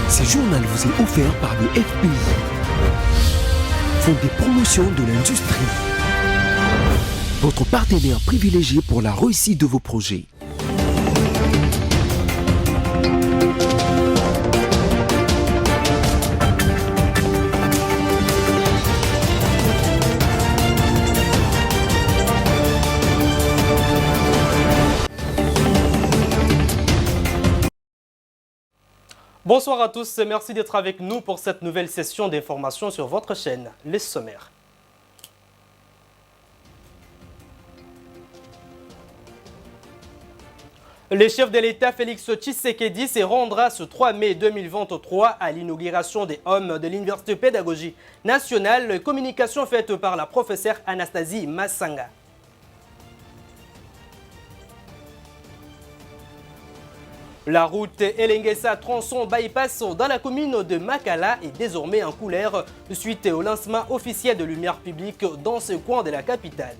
Ce journal vous est offert par le FPI, Fonds des promotions de l'industrie, votre partenaire privilégié pour la réussite de vos projets. Bonsoir à tous, merci d'être avec nous pour cette nouvelle session d'information sur votre chaîne, Les Sommaires. Le chef de l'État Félix Tshisekedi se rendra ce 3 mai 2023 à l'inauguration des Hommes de l'Université Pédagogique Nationale, communication faite par la professeure Anastasie Massanga. La route Elenguessa-Tronçon Bypass dans la commune de Makala est désormais en couleur suite au lancement officiel de lumière publique dans ce coin de la capitale.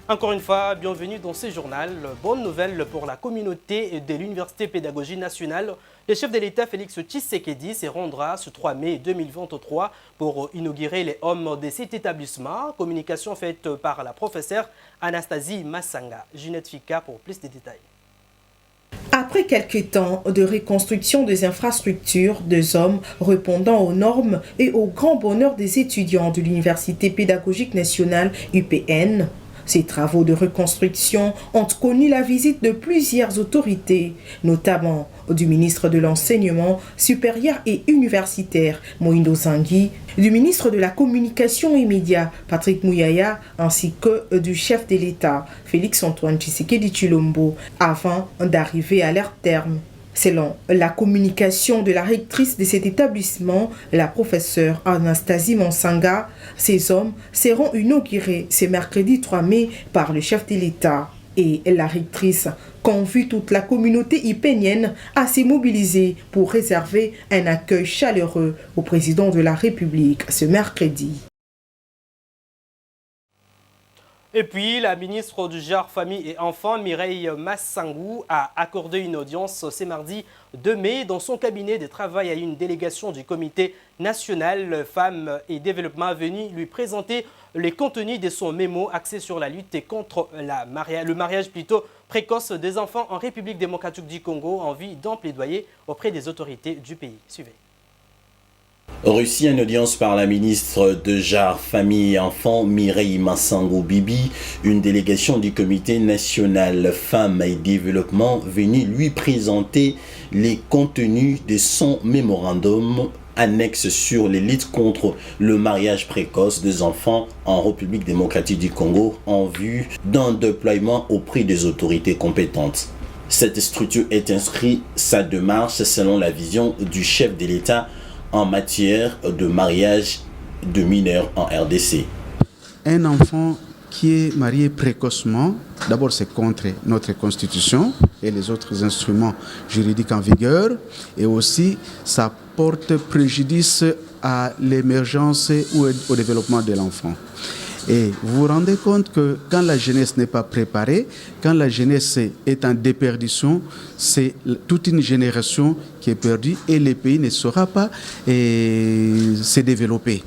Encore une fois, bienvenue dans ce journal. Bonne nouvelle pour la communauté de l'Université Pédagogique Nationale. Le chef de l'État Félix Tshisekedi se rendra ce 3 mai 2023 pour inaugurer les hommes de cet établissement. Communication faite par la professeure Anastasie Massanga. Ginette Fika pour plus de détails. Après quelques temps de reconstruction des infrastructures, des hommes répondant aux normes et au grand bonheur des étudiants de l'Université Pédagogique Nationale UPN, ces travaux de reconstruction ont connu la visite de plusieurs autorités, notamment du ministre de l'Enseignement supérieur et universitaire, Moïndo Zangui, du ministre de la Communication et Médias, Patrick Mouyaya, ainsi que du chef de l'État, Félix-Antoine Tshisekedi Tshilombo, avant d'arriver à leur terme. Selon la communication de la rectrice de cet établissement, la professeure Anastasie Massanga, ces hommes seront inaugurés ce mercredi 3 mai par le chef de l'État. Et la rectrice convie toute la communauté hypénienne à se mobiliser pour réserver un accueil chaleureux au président de la République ce mercredi. Et puis, la ministre du Genre, Famille et Enfants, Mireille Massangou, a accordé une audience ce mardi 2 mai dans son cabinet de travail à une délégation du Comité national Femmes et Développement venue lui présenter les contenus de son mémo axé sur la lutte contre le mariage précoce des enfants en République démocratique du Congo en vue d'un plaidoyer auprès des autorités du pays. Suivez. Reçu en audience par la ministre de Genre, Famille et Enfants, Mireille Massangou Bibi, une délégation du Comité national Femmes et Développement venue lui présenter les contenus de son mémorandum annexe sur les luttes contre le mariage précoce des enfants en République démocratique du Congo en vue d'un déploiement auprès des autorités compétentes. Cette structure est inscrite sa démarche selon la vision du chef de l'État en matière de mariage de mineurs en RDC. Un enfant qui est marié précocement, d'abord c'est contre notre constitution et les autres instruments juridiques en vigueur, et aussi ça porte préjudice à l'émergence ou au développement de l'enfant. Et vous vous rendez compte que quand la jeunesse n'est pas préparée, quand la jeunesse est en déperdition, c'est toute une génération qui est perdue et le pays ne saura pas se développer.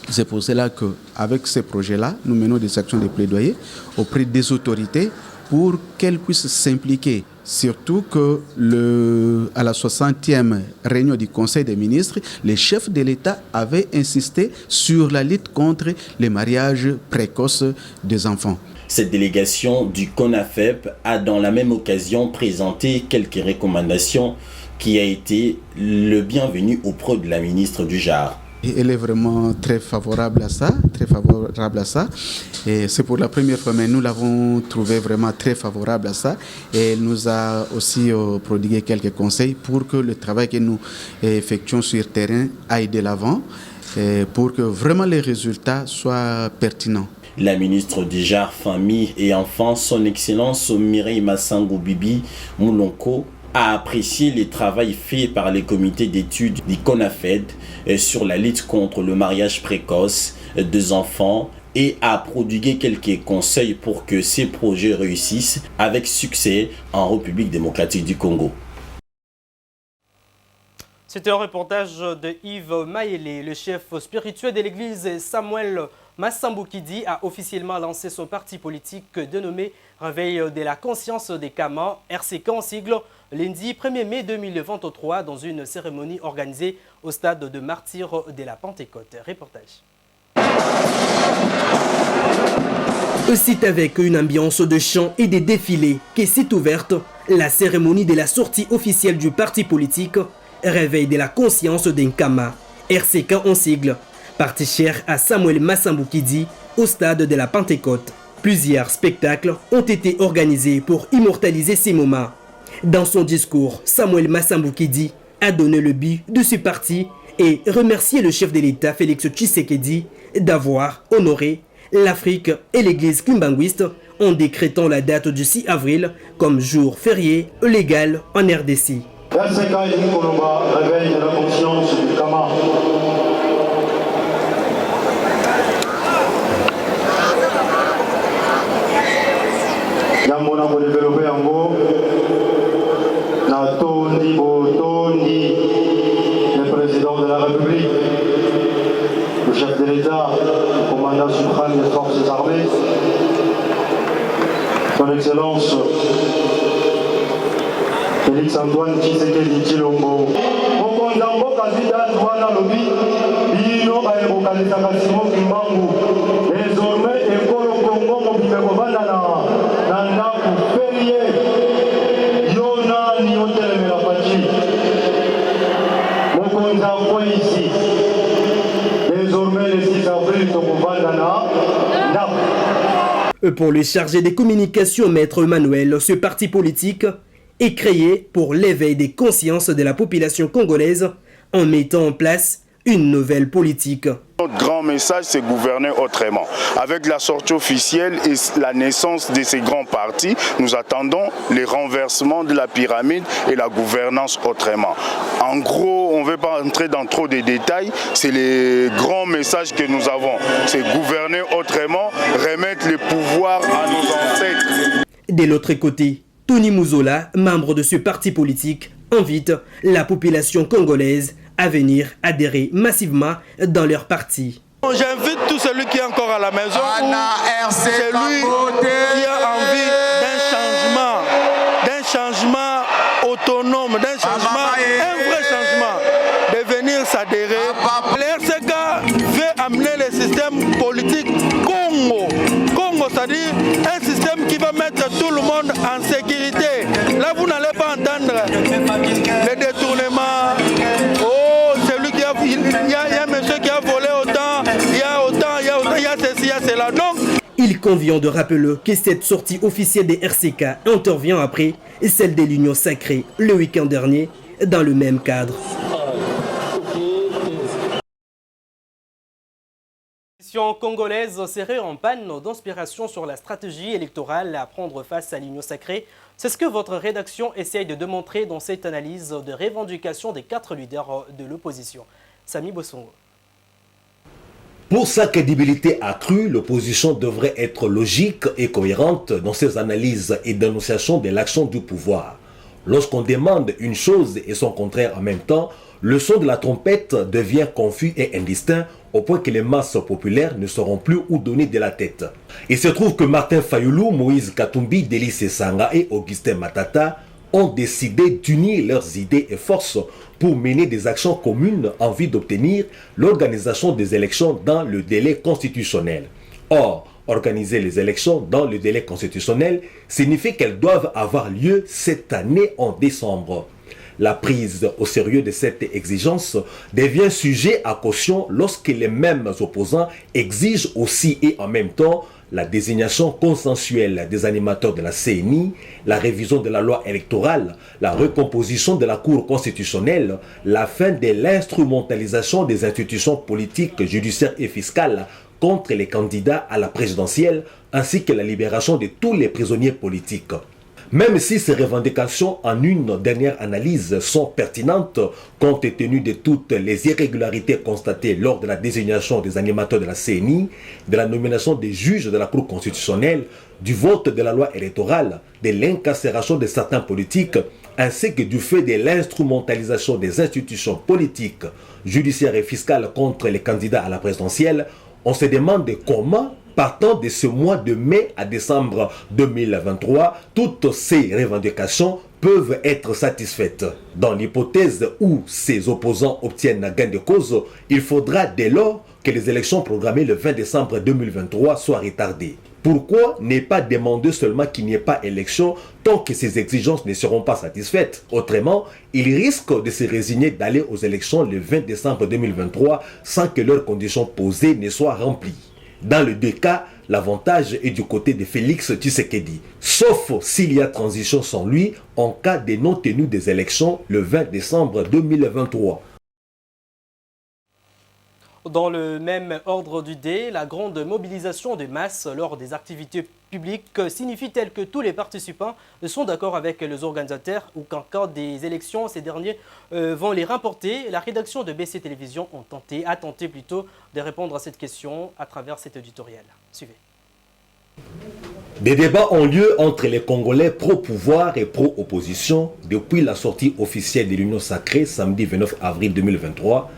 C'est pour cela qu'avec ces projets-là, nous menons des actions de plaidoyer auprès des autorités pour qu'elles puissent s'impliquer. Surtout qu'à la 60e réunion du Conseil des ministres, les chefs de l'État avaient insisté sur la lutte contre les mariages précoces des enfants. Cette délégation du CONAFEP a dans la même occasion présenté quelques recommandations qui a été le bienvenu auprès de la ministre du Genre. Elle est vraiment très favorable à ça, Et c'est pour la première fois, mais nous l'avons trouvé vraiment très favorable à ça. Et elle nous a aussi prodigué quelques conseils pour que le travail que nous effectuons sur le terrain aille de l'avant, pour que vraiment les résultats soient pertinents. La ministre du Genre, Famille et Enfants, son Excellence Mireille Massangou Bibi Moulonko, a apprécié le travail fait par les comités d'études du CONAFED sur la lutte contre le mariage précoce des enfants et a prodigué quelques conseils pour que ces projets réussissent avec succès en République démocratique du Congo. C'était un reportage de Yves Maélé. Le chef spirituel de l'église Samuel Massamboukidi a officiellement lancé son parti politique dénommé Réveil de la conscience des Kamas, RCK en sigle, lundi 1er mai 2023 dans une cérémonie organisée au stade de martyrs de la Pentecôte. Reportage. C'est avec une ambiance de chant et des défilés que s'est ouverte la cérémonie de la sortie officielle du parti politique Réveil de la conscience des Kamas, RCK en sigle, parti cher à Samuel Massamboukidi au stade de la Pentecôte. Plusieurs spectacles ont été organisés pour immortaliser ces moments. Dans son discours, Samuel Massamboukidi a donné le but de ce parti et remercié le chef de l'État Félix Tshisekedi d'avoir honoré l'Afrique et l'église kimbanguiste en décrétant la date du 6 avril comme jour férié légal en RDC. RCK Kolomba, réveil de la conscience du Kama. Yamona pour développer en gros, na Tondi Botondi, le président de la République, le chef de l'État, le commandant suprême des forces armées, son Excellence Félix Antoine Tshisekedi Tshilombo. Mokonzambo Kazida Douana Lobi, Bino Aerokalisa Kasimo Kimbangu. Désormais, Ekolo Congo Mobimeko Vandana, Nanda Férié, Yona Niotel Melapachi. Mokonzambo ici. Désormais, le 6 avril, Toko Vandana, Pour le chargé des communications, Maître Emmanuel, ce parti politique est créé pour l'éveil des consciences de la population congolaise en mettant en place une nouvelle politique. Notre grand message, c'est gouverner autrement. Avec la sortie officielle et la naissance de ces grands partis, nous attendons les renversements de la pyramide et la gouvernance autrement. En gros, on ne veut pas entrer dans trop de détails, c'est les grands messages que nous avons. C'est gouverner autrement, remettre les pouvoirs à nos ancêtres. De l'autre côté, Tony Muzola, membre de ce parti politique, invite la population congolaise à venir adhérer massivement dans leur parti. J'invite tout celui qui est encore à la maison ou celui qui a envie d'un changement autonome, d'un changement, un vrai changement, de venir s'adhérer. Le RCK veut amener le système politique Congo, c'est-à-dire un système qui va mettre tout le monde en sécurité. Là, vous n'allez pas entendre les détournements. Il y a un monsieur qui a volé autant, il y a ceci, il y a cela. Donc, il convient de rappeler que cette sortie officielle des RCK intervient après celle de l'Union sacrée le week-end dernier dans le même cadre. La congolaise serait en panne d'inspiration sur la stratégie électorale à prendre face à l'Union sacrée. C'est ce que votre rédaction essaye de démontrer dans cette analyse de revendication des 4 leaders de l'opposition. Samy Bossongo. Pour sa crédibilité accrue, l'opposition devrait être logique et cohérente dans ses analyses et dénonciations de l'action du pouvoir. Lorsqu'on demande une chose et son contraire en même temps, le son de la trompette devient confus et indistinct au point que les masses populaires ne sauront plus où donner de la tête. Il se trouve que Martin Fayoulou, Moïse Katumbi, Délice Sanga et Augustin Matata ont décidé d'unir leurs idées et forces pour mener des actions communes en vue d'obtenir l'organisation des élections dans le délai constitutionnel. Or, organiser les élections dans le délai constitutionnel signifie qu'elles doivent avoir lieu cette année en décembre. La prise au sérieux de cette exigence devient sujet à caution lorsque les mêmes opposants exigent aussi et en même temps la désignation consensuelle des animateurs de la CENI, la révision de la loi électorale, la recomposition de la Cour constitutionnelle, la fin de l'instrumentalisation des institutions politiques, judiciaires et fiscales contre les candidats à la présidentielle, ainsi que la libération de tous les prisonniers politiques. Même si ces revendications en une dernière analyse sont pertinentes compte tenu de toutes les irrégularités constatées lors de la désignation des animateurs de la CENI, de la nomination des juges de la Cour constitutionnelle, du vote de la loi électorale, de l'incarcération de certains politiques, ainsi que du fait de l'instrumentalisation des institutions politiques, judiciaires et fiscales contre les candidats à la présidentielle, on se demande comment, partant de ce mois de mai à décembre 2023, toutes ces revendications peuvent être satisfaites. Dans l'hypothèse où ces opposants obtiennent gain de cause, il faudra dès lors que les élections programmées le 20 décembre 2023 soient retardées. Pourquoi ne pas demander seulement qu'il n'y ait pas élection tant que ces exigences ne seront pas satisfaites? Autrement, ils risquent de se résigner d'aller aux élections le 20 décembre 2023 sans que leurs conditions posées ne soient remplies. Dans les deux cas, l'avantage est du côté de Félix Tshisekedi, sauf s'il y a transition sans lui en cas de non-tenue des élections le 20 décembre 2023. Dans le même ordre d'idée, la grande mobilisation de masse lors des activités publiques signifie-t-elle que tous les participants sont d'accord avec les organisateurs ou qu'en cas des élections, ces derniers vont les remporter? La rédaction de BC Télévision a tenté plutôt de répondre à cette question à travers cet éditorial. Suivez. Des débats ont lieu entre les Congolais pro-pouvoir et pro-opposition depuis la sortie officielle de l'Union sacrée samedi 29 avril 2023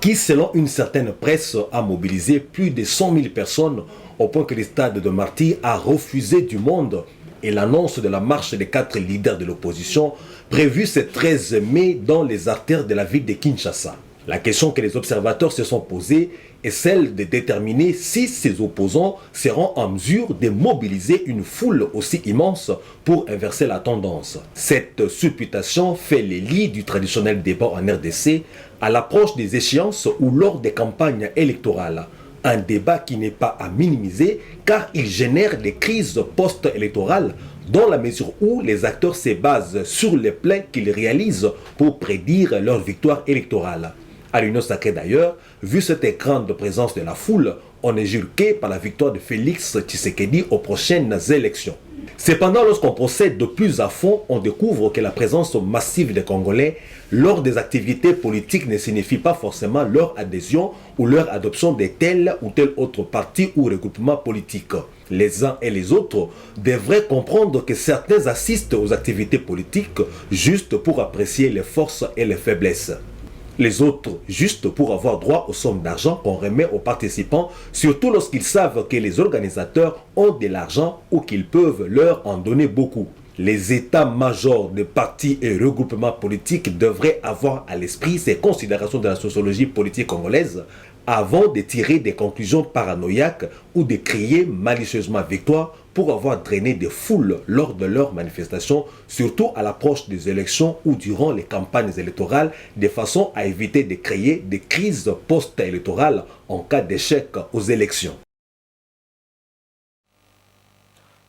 qui, selon une certaine presse, a mobilisé plus de 100 000 personnes au point que le stade de Martyrs a refusé du monde et l'annonce de la marche des 4 leaders de l'opposition prévue ce 13 mai dans les artères de la ville de Kinshasa. La question que les observateurs se sont posée est celle de déterminer si ces opposants seront en mesure de mobiliser une foule aussi immense pour inverser la tendance. Cette supputation fait les lits du traditionnel débat en RDC à l'approche des échéances ou lors des campagnes électorales. Un débat qui n'est pas à minimiser car il génère des crises post-électorales dans la mesure où les acteurs se basent sur les plans qu'ils réalisent pour prédire leur victoire électorale. À l'Union sacrée d'ailleurs, vu cette grande présence de la foule, on est juré par la victoire de Félix Tshisekedi aux prochaines élections. Cependant, lorsqu'on procède de plus à fond, on découvre que la présence massive des Congolais lors des activités politiques ne signifie pas forcément leur adhésion ou leur adoption de tel ou tel autre parti ou regroupement politique. Les uns et les autres devraient comprendre que certains assistent aux activités politiques juste pour apprécier les forces et les faiblesses. Les autres, juste pour avoir droit aux sommes d'argent qu'on remet aux participants, surtout lorsqu'ils savent que les organisateurs ont de l'argent ou qu'ils peuvent leur en donner beaucoup. Les états-majors de partis et regroupements politiques devraient avoir à l'esprit ces considérations de la sociologie politique congolaise avant de tirer des conclusions paranoïaques ou de crier malicieusement victoire pour avoir drainé des foules lors de leurs manifestations, surtout à l'approche des élections ou durant les campagnes électorales, de façon à éviter de créer des crises post-électorales en cas d'échec aux élections.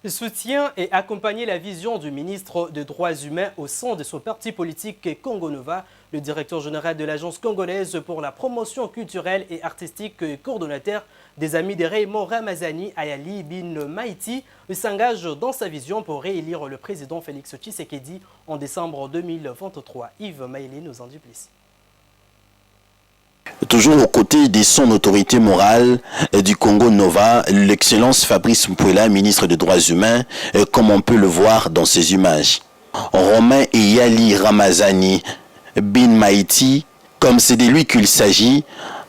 Soutient et accompagner la vision du ministre des Droits humains au sein de son parti politique Congo Nova. Le directeur général de l'Agence congolaise pour la promotion culturelle et artistique et coordonnateur des Amis de Raymond Ramazani, Ayali Bin Maïti, s'engage dans sa vision pour réélire le président Félix Tshisekedi en décembre 2023. Yves Maïli nous en dit plus. Toujours aux côtés de son autorité morale du Congo Nova, l'excellence Fabrice Mpouela, ministre des Droits humains, comme on peut le voir dans ces images. Romain Ayali Ramazani Bin Maïti, comme c'est de lui qu'il s'agit,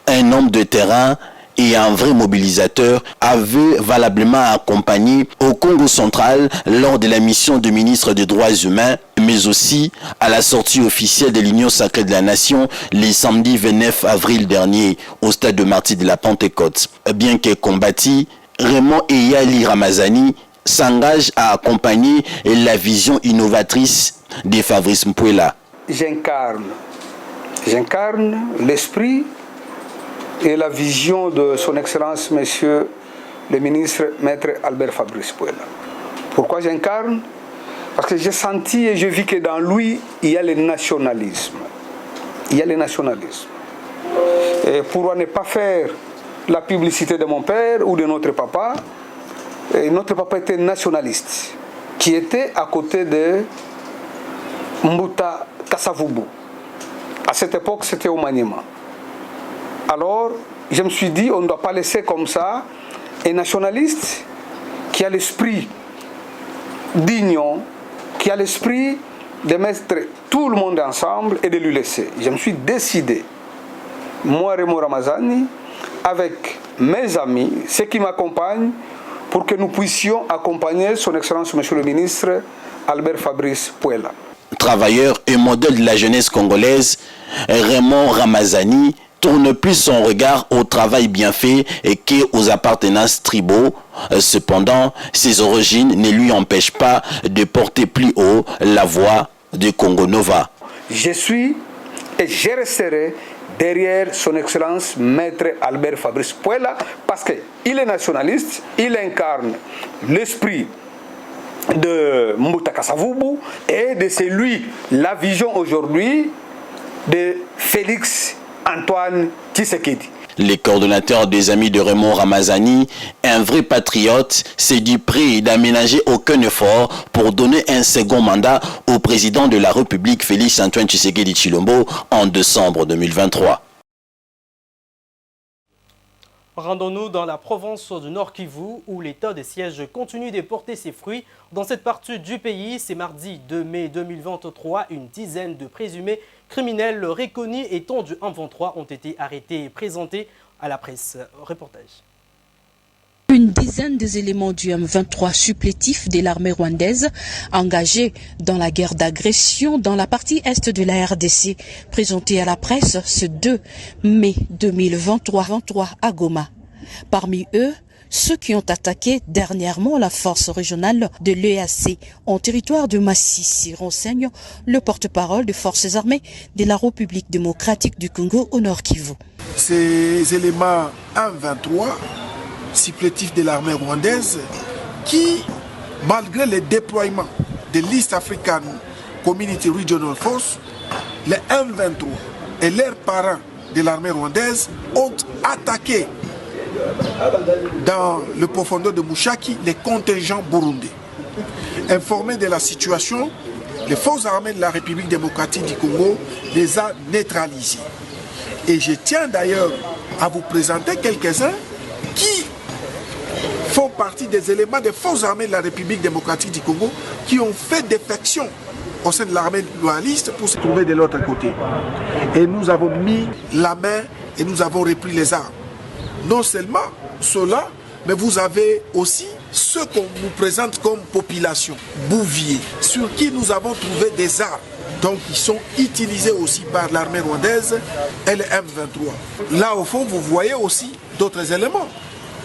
un homme de terrain et un vrai mobilisateur, avait valablement accompagné au Congo central lors de la mission de ministre des Droits humains, mais aussi à la sortie officielle de l'Union sacrée de la Nation le samedi 29 avril dernier au stade de Martyrs de la Pentecôte. Bien que combattu, Raymond Ayali Ramazani s'engage à accompagner la vision innovatrice de Fabrice Mpouela. J'incarne l'esprit et la vision de son Excellence, Monsieur le ministre Maître Albert Fabrice Mpouela. Pourquoi j'incarne? Parce que j'ai senti et je vis que dans lui, il y a le nationalisme. Il y a le nationalisme. Et pour ne pas faire la publicité de mon père ou de notre papa était nationaliste. qui était à côté de Mbuta Kasavubu. À cette époque, c'était au Maniema. Alors, je me suis dit, on ne doit pas laisser comme ça un nationaliste qui a l'esprit d'union, qui a l'esprit de mettre tout le monde ensemble et de lui laisser. Je me suis décidé, moi Remo Ramazani, avec mes amis, ceux qui m'accompagnent, pour que nous puissions accompagner son Excellence Monsieur le Ministre Albert Fabrice Puela. Travailleur et modèle de la jeunesse congolaise, Raymond Ramazani tourne plus son regard au travail bien fait qu'aux appartenances tribaux. Cependant, ses origines ne lui empêchent pas de porter plus haut la voix de Congo Nova. Je suis et je resterai derrière son Excellence Maître Albert Fabrice Puela parce qu'il est nationaliste, il incarne l'esprit de Mbuta Kasavubu et de celui, la vision aujourd'hui de Félix Antoine Tshisekedi. Le coordonnateur des amis de Raymond Ramazani, un vrai patriote, s'est dit prêt d'aménager aucun effort pour donner un second mandat au président de la République Félix Antoine Tshisekedi Tshilombo en décembre 2023. Rendons-nous dans la province du Nord Kivu où l'état de siège continue de porter ses fruits. Dans cette partie du pays, c'est mardi 2 mai 2023, une dizaine de présumés criminels reconnus étant du 123 ont été arrêtés et présentés à la presse. Reportage. Une dizaine des éléments du M23 supplétifs de l'armée rwandaise engagés dans la guerre d'agression dans la partie est de la RDC, présentés à la presse ce 2 mai 2023 à Goma. Parmi eux, ceux qui ont attaqué dernièrement la force régionale de l'EAC en territoire de Massissi, renseigne le porte-parole des forces armées de la République démocratique du Congo au Nord Kivu. Ces éléments 1-23 supplétifs de l'armée rwandaise qui, malgré le déploiement de l'East African Community Regional Force, les M23 et leurs parents de l'armée rwandaise ont attaqué dans le profondeur de Mouchaki les contingents burundais. Informés de la situation, les forces armées de la République démocratique du Congo les a neutralisés. Et je tiens d'ailleurs à vous présenter quelques-uns qui font partie des éléments des forces armées de la République démocratique du Congo qui ont fait défection au sein de l'armée loyaliste pour se trouver de l'autre côté. Et nous avons mis la main et nous avons repris les armes. Non seulement cela, mais vous avez aussi ceux qu'on nous présente comme population, Bouvier, sur qui nous avons trouvé des armes. Donc ils sont utilisés aussi par l'armée rwandaise et le M23. Là au fond, vous voyez aussi d'autres éléments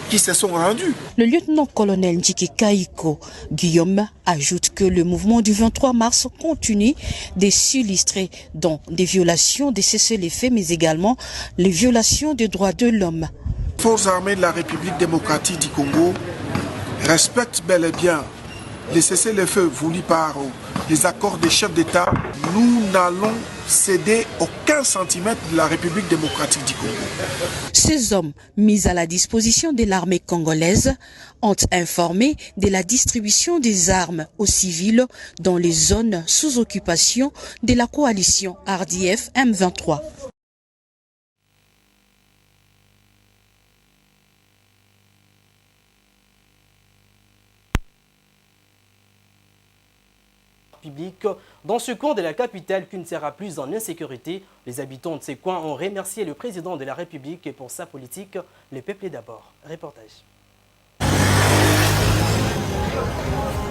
qui se sont rendus. Le lieutenant-colonel Ndjiki Kaiko Guillaume ajoute que le mouvement du 23 mars continue de s'illustrer dans des violations des cessez-le-feu, mais également les violations des droits de l'homme. Les forces armées de la République démocratique du Congo respectent bel et bien les cessez-le-feu voulus par les accords des chefs d'État. Nous n'allons céder aucun centimètre de la République démocratique du Congo. Ces hommes mis à la disposition de l'armée congolaise ont informé de la distribution des armes aux civils dans les zones sous occupation de la coalition RDF M23. Public dans ce coin de la capitale qui ne sera plus en insécurité. Les habitants de ces coins ont remercié le président de la République pour sa politique. Le peuple est d'abord. Reportage.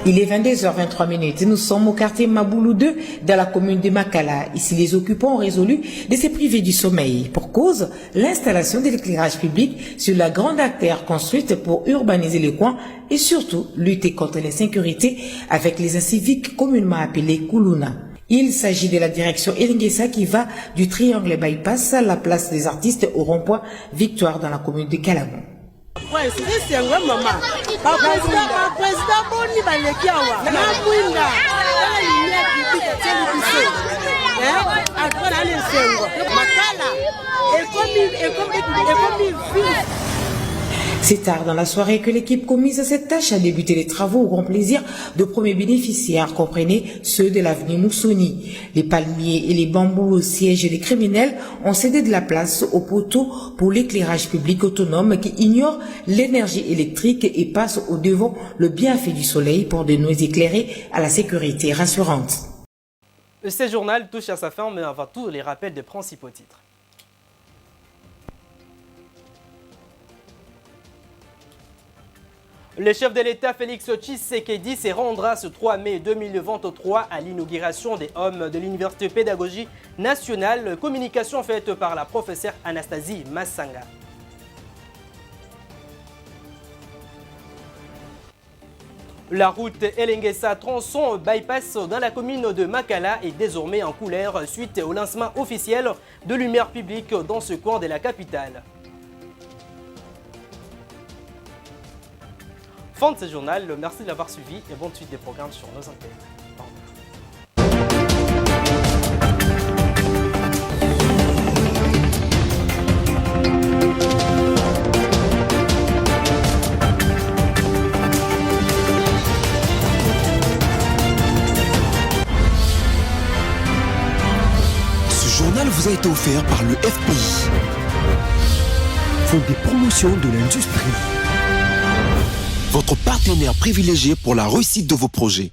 Il est 22h23. Nous sommes au quartier Maboulou 2 dans la commune de Makala. Ici, les occupants ont résolu de se priver du sommeil. Pour cause, l'installation de l'éclairage public sur la grande artère construite pour urbaniser les coins et surtout lutter contre l'insécurité avec les inciviques communément appelés Koulouna. Il s'agit de la direction Eringessa qui va du triangle bypass à la place des artistes au rond-point Victoire dans la commune de Kalabon. C'est tard dans la soirée que l'équipe commise à cette tâche a débuté les travaux au grand plaisir de premiers bénéficiaires, comprenez ceux de l'avenue Moussoni. Les palmiers et les bambous au siège des criminels ont cédé de la place aux poteaux pour l'éclairage public autonome qui ignore l'énergie électrique et passe au devant le bienfait du soleil pour de nous éclairer à la sécurité rassurante. Ce journal touche à sa fin, mais avant tout les rappels des principaux titres. Le chef de l'État Félix Tshisekedi se rendra ce 3 mai 2023 à l'inauguration des Hommes de l'Université Pédagogique Nationale, communication faite par la professeure Anastasie Massanga. La route Elengesa tronçon bypass dans la commune de Makala est désormais en couleur suite au lancement officiel de lumière publique dans ce coin de la capitale. Fin de ce journal, merci de l'avoir suivi et bonne suite des programmes sur nos antennes. Ce journal vous a été offert par le FPI, Fonds de promotion de l'industrie. Votre partenaire privilégié pour la réussite de vos projets.